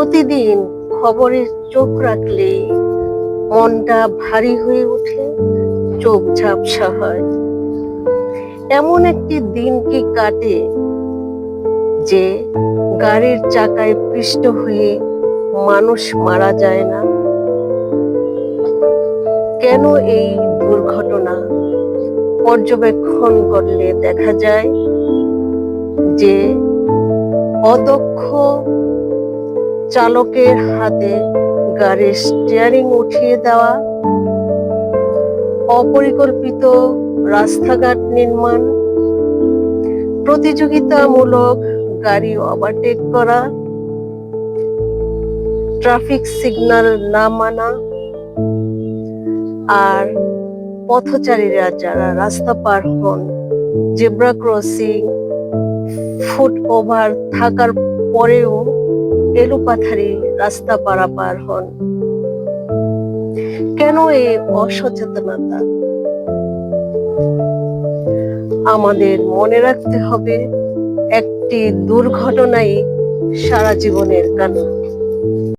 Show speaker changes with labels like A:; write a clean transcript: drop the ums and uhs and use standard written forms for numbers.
A: প্রতিদিন খবরে চোখ রাখলেই মনটা ভারী হয়ে ওঠে, চোখ ঝাপসা হয়। এমন একটি দিন কি কাটে যে গাড়ির চাকায় পিষ্ট হয়ে মানুষ মারা যায় না? কেন এই দুর্ঘটনা? পর্যবেক্ষণ করলে দেখা যায় যে অদক্ষ চালকের হাতে গাড়ির স্টিয়ারিং উঠিয়ে দেওয়া, অপরিকল্পিত রাস্তাঘাট নির্মাণ, প্রতিযোগিতামূলক গাড়ি ওভারটেক করা, ট্রাফিক সিগন্যাল না মানা, আর পথচারীরা যারা রাস্তা পার হন, জেব্রা ক্রসিং, ফুটওভার থাকার পরেও এলোপাথারি রাস্তা পারাপার হন। কেন এই অসচেতনতা? আমাদের মনে রাখতে হবে, একটি দুর্ঘটনাই সারা জীবনের কান্না।